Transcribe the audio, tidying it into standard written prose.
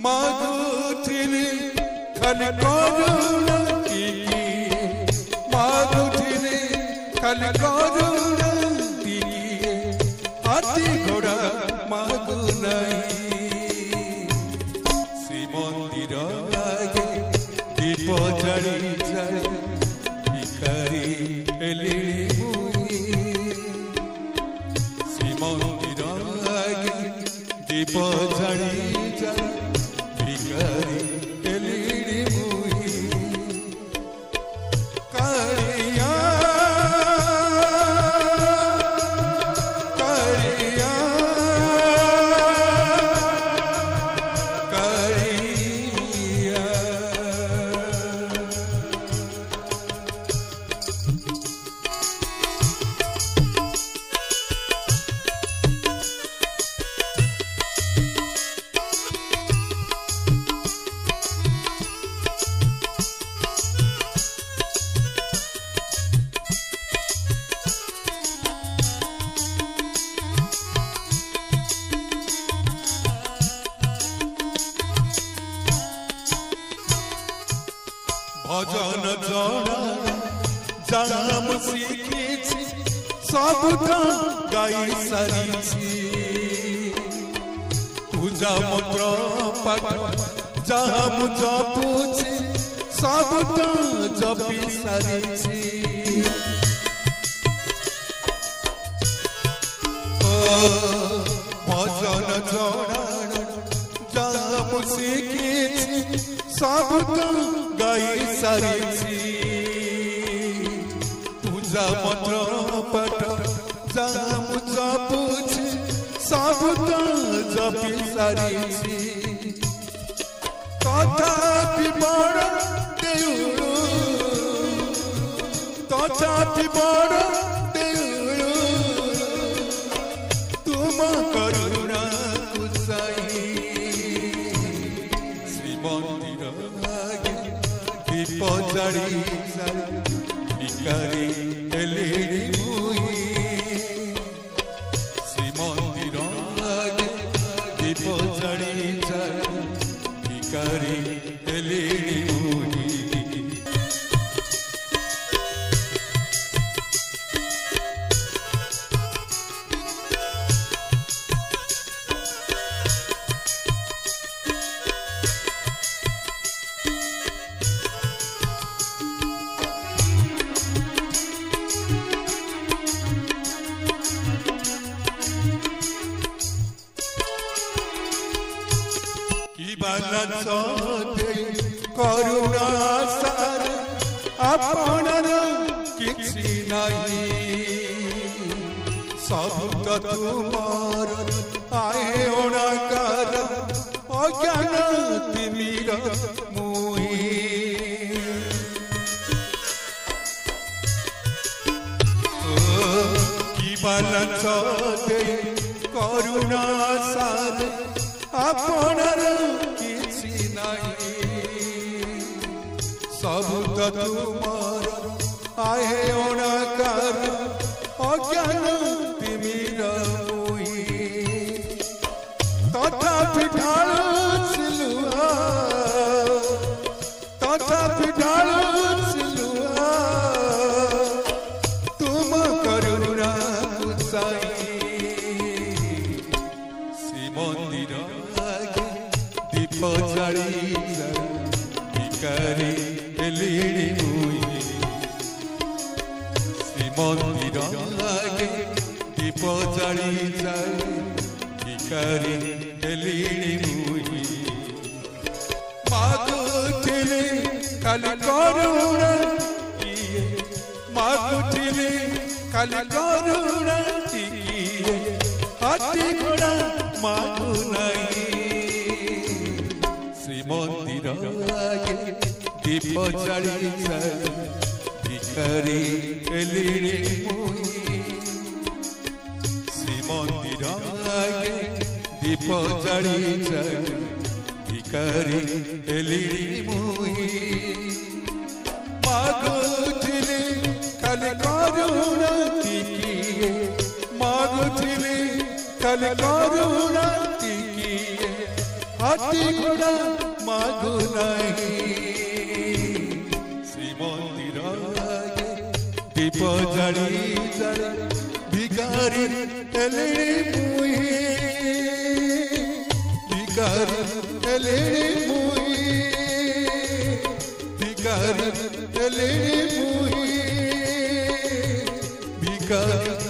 मागुथिली खाली करुणा टिकिए मागुथिली खाली करुणा टिकिए हाथी घोड़ा मागु नहीं श्रीमंदिर आगे दीप जड़ी जाए भिखारी एलिणी श्रीमंदिर आगे दीप जड़ी जाए भिखारी एलिणी मुही कालिया कालिया कालिया भजन जड़ा जाम शिखी सब गाई सारी पूजा मंत्र पाठ जाम जपुची सब जपी सारी भजन जड़ा जाम शिखी सब गाई सारी पूजा मंत्र पाठ जाम जपुची सब जपी सारी तथापि बड़ देउरु तथापि बड़ देउरु तुम करुणा कुसाई श्रीमंदिर आगे दीप जड़ी भिखारी एलिणी मुही श्रीमंदिर आगे दीप जड़ी भिखारी एलिणी मुही करुणा सार आपणार किछि नहीं सब तुमार आए ओणाकार अज्ञान तिमिर मुही की बालच दे करुणा सार आपणार सब तुमार आहे ओणाकार अज्ञान तिमिर मुही तथापि ढाळुआ तथापि ढाळुआ तुम करुणा कुसाई श्रीमंदिर आगे दीप जड़ी भिखारी एलिणी मुही श्रीमंदिर आगे दीप जड़ी भिखारी एलिणी मुही मागुथिली खाली करुणा टिकिए मागुथिली खाली करुणा टिकिए हाथी घोड़ा मागु नहीं श्रीमंदिर आगे दीप जड़ी भिखारी एलिणी मुही श्रीमंदिर आगे दीप जड़ी भिखारी एलिणी मुही मागुथिली खाली करुणा टिकिए मागुथिली खाली करुणा হাতি ঘোড়া মাগো নাই শ্রীমন্দির আগে দীপ জাড়ি জাড়ি ভিখারি এলে মুই ভিখারি এলে মুই ভিখারি এলে মুই ভিখারি